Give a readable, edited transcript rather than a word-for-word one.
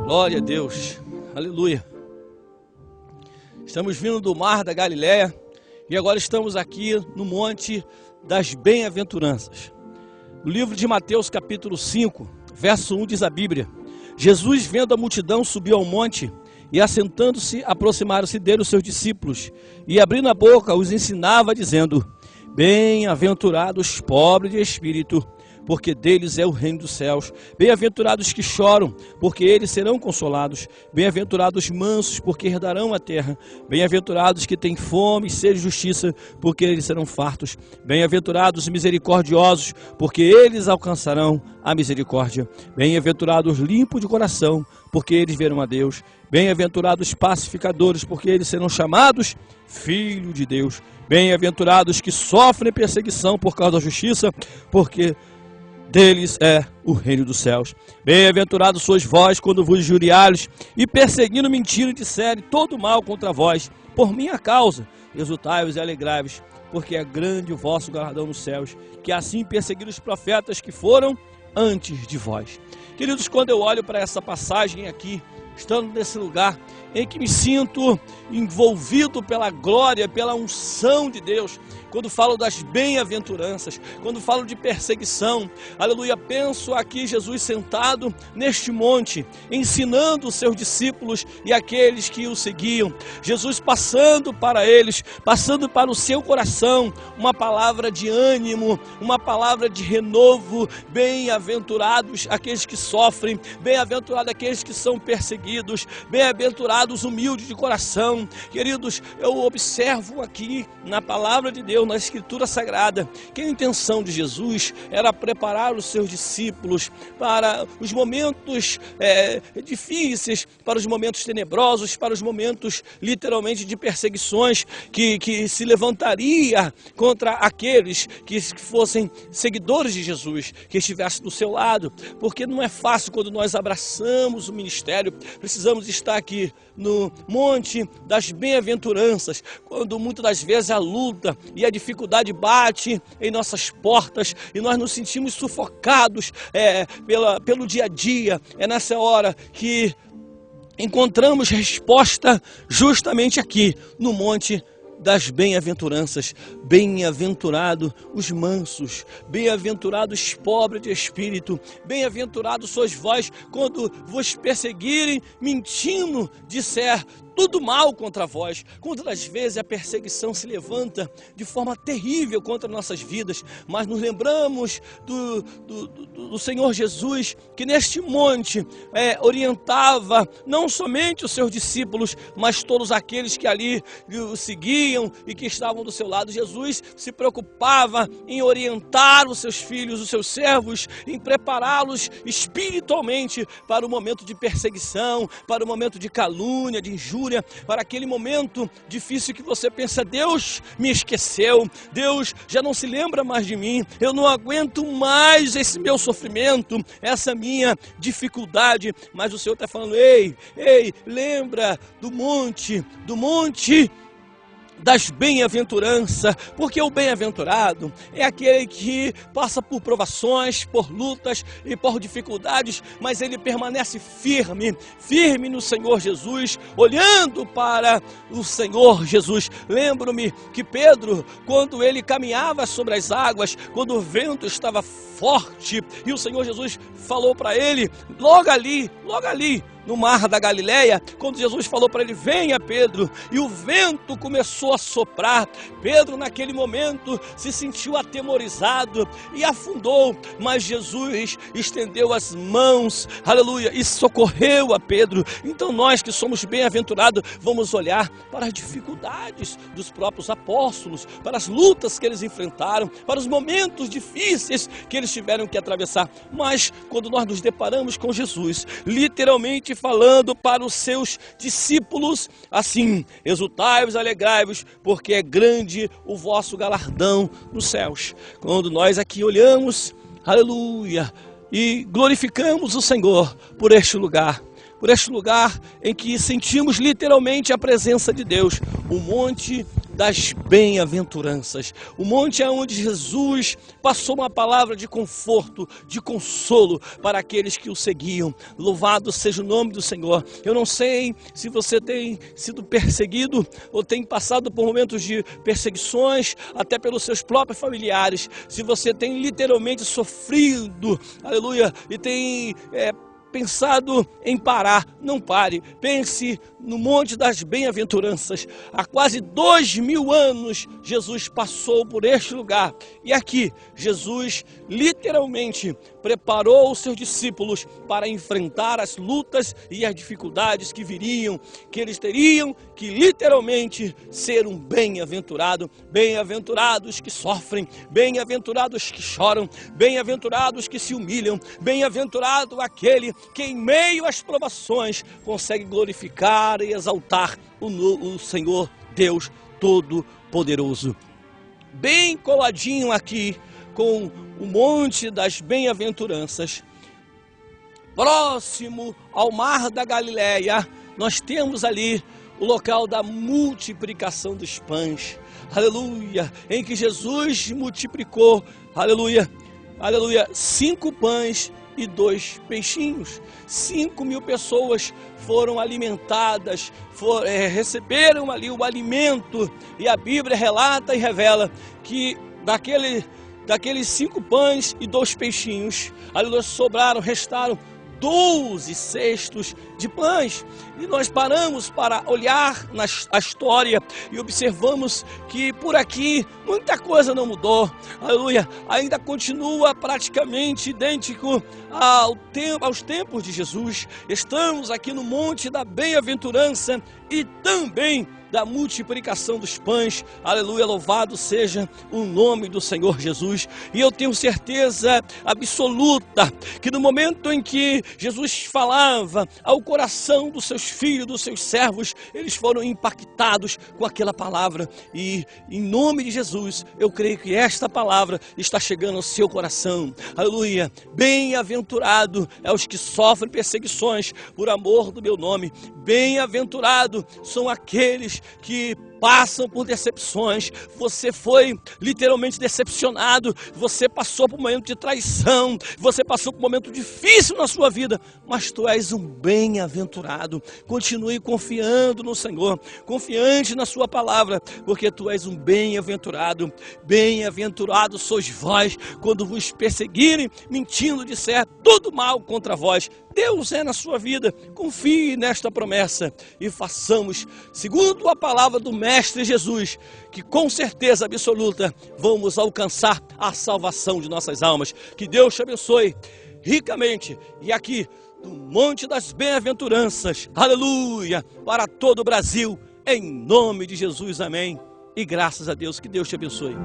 Glória a Deus, aleluia. Estamos vindo do mar da Galileia e agora estamos aqui no Monte das Bem-aventuranças. No livro de Mateus capítulo 5, verso 1 diz a Bíblia: Jesus, vendo a multidão, subiu ao monte e, assentando-se, aproximaram-se dele os seus discípulos e, abrindo a boca, os ensinava, dizendo: Bem-aventurados os pobres de espírito, porque deles é o reino dos céus. Bem-aventurados que choram, porque eles serão consolados. Bem-aventurados os mansos, porque herdarão a terra. Bem-aventurados que têm fome e sede de justiça, porque eles serão fartos. Bem-aventurados os misericordiosos, porque eles alcançarão a misericórdia. Bem-aventurados os limpos de coração, porque eles verão a Deus. Bem-aventurados os pacificadores, porque eles serão chamados filhos de Deus. Bem-aventurados que sofrem perseguição por causa da justiça, porque deles é o reino dos céus. Bem-aventurados sois vós quando vos injuriarem e perseguindo mentira disserem todo mal contra vós, por minha causa. Exultai-vos e alegrai-vos, porque é grande o vosso galardão nos céus, que assim perseguiram os profetas que foram antes de vós. Queridos, quando eu olho para essa passagem aqui, estando nesse lugar em que me sinto envolvido pela glória, pela unção de Deus, quando falo das bem-aventuranças, quando falo de perseguição, aleluia, penso aqui Jesus sentado neste monte, ensinando os seus discípulos e aqueles que o seguiam, Jesus passando para eles, passando para o seu coração, uma palavra de ânimo, uma palavra de renovo. Bem-aventurados aqueles que sofrem, bem-aventurados aqueles que são perseguidos, bem-aventurados humildes de coração. Queridos, eu observo aqui na palavra de Deus, na Escritura Sagrada, que a intenção de Jesus era preparar os seus discípulos para os momentos difíceis, para os momentos tenebrosos, para os momentos literalmente de perseguições que se levantaria contra aqueles que fossem seguidores de Jesus, que estivessem do seu lado, porque não é fácil quando nós abraçamos o ministério. Precisamos estar aqui no Monte das Bem-aventuranças, quando muitas das vezes a luta e a dificuldade bate em nossas portas e nós nos sentimos sufocados pelo dia a dia. É nessa hora que encontramos resposta justamente aqui no Monte das Bem-aventuranças. Bem-aventurado os mansos, bem-aventurados os pobres de espírito, bem-aventurados sois vós quando vos perseguirem, mentindo, disser tudo mal contra vós. Quantas vezes a perseguição se levanta de forma terrível contra nossas vidas, mas nos lembramos do Senhor Jesus, que neste monte orientava não somente os seus discípulos, mas todos aqueles que ali o seguiam e que estavam do seu lado. Jesus se preocupava em orientar os seus filhos, os seus servos, em prepará-los espiritualmente para o momento de perseguição, para o momento de calúnia, de injúria, para aquele momento difícil que você pensa: Deus me esqueceu, Deus já não se lembra mais de mim, eu não aguento mais esse meu sofrimento, essa minha dificuldade. Mas o Senhor está falando: ei, lembra do monte das bem-aventuranças, porque o bem-aventurado é aquele que passa por provações, por lutas e por dificuldades, mas ele permanece firme no Senhor Jesus, olhando para o Senhor Jesus. Lembro-me que Pedro, quando ele caminhava sobre as águas, quando o vento estava forte, e o Senhor Jesus falou para ele, logo ali, no mar da Galileia, quando Jesus falou para ele: venha, Pedro, e o vento começou a soprar. Pedro naquele momento se sentiu atemorizado e afundou, mas Jesus estendeu as mãos, aleluia, e socorreu a Pedro. Então nós que somos bem-aventurados, vamos olhar para as dificuldades dos próprios apóstolos, para as lutas que eles enfrentaram, para os momentos difíceis que eles tiveram que atravessar. Mas quando nós nos deparamos com Jesus, literalmente falando para os seus discípulos assim: exultai-vos, alegrai-vos, porque é grande o vosso galardão nos céus. Quando nós aqui olhamos, aleluia, e glorificamos o Senhor por este lugar em que sentimos literalmente a presença de Deus, o Monte das bem-aventuranças. O monte é onde Jesus passou uma palavra de conforto, de consolo para aqueles que o seguiam. Louvado seja o nome do Senhor. Eu não sei se você tem sido perseguido ou tem passado por momentos de perseguições, até pelos seus próprios familiares. Se você tem literalmente sofrido, aleluia, e tem pensado em parar, não pare. Pense no Monte das Bem-aventuranças. Há quase 2000 anos Jesus passou por este lugar. E aqui Jesus literalmente preparou os seus discípulos para enfrentar as lutas e as dificuldades que viriam, que eles teriam que literalmente ser um bem-aventurado. Bem-aventurados que sofrem, bem-aventurados que choram, bem-aventurados que se humilham, bem-aventurado aquele que em meio às provações consegue glorificar e exaltar o Senhor Deus Todo-Poderoso. Bem coladinho aqui com o Monte das Bem-aventuranças, próximo ao Mar da Galileia, nós temos ali o local da multiplicação dos pães, aleluia, em que Jesus multiplicou, aleluia, aleluia, 5 pães e 2 peixinhos. 5.000 pessoas foram alimentadas, receberam ali o alimento, e a Bíblia relata e revela que daqueles 5 pães e 2 peixinhos, aleluia, restaram 12 cestos de pães. E nós paramos para olhar a história e observamos que por aqui muita coisa não mudou, aleluia, ainda continua praticamente idêntico aos tempos de Jesus. Estamos aqui no Monte da Bem-aventurança e também da multiplicação dos pães, aleluia, louvado seja o nome do Senhor Jesus. E eu tenho certeza absoluta que no momento em que Jesus falava ao coração dos seus filhos, dos seus servos, eles foram impactados com aquela palavra, e em nome de Jesus, eu creio que esta palavra está chegando ao seu coração, aleluia. Bem-aventurado é os que sofrem perseguições por amor do meu nome, bem-aventurado são aqueles que passam por decepções. Você foi literalmente decepcionado, você passou por um momento de traição, você passou por um momento difícil na sua vida, mas tu és um bem-aventurado. Continue confiando no Senhor, confiante na sua palavra, porque tu és um bem-aventurado. Bem-aventurado sois vós quando vos perseguirem, mentindo, disser tudo mal contra vós. Deus é na sua vida. Confie nesta promessa e façamos segundo a palavra do Mestre Jesus, que com certeza absoluta vamos alcançar a salvação de nossas almas. Que Deus te abençoe ricamente. E aqui no Monte das Bem-aventuranças, aleluia, para todo o Brasil, em nome de Jesus, amém. E graças a Deus, que Deus te abençoe.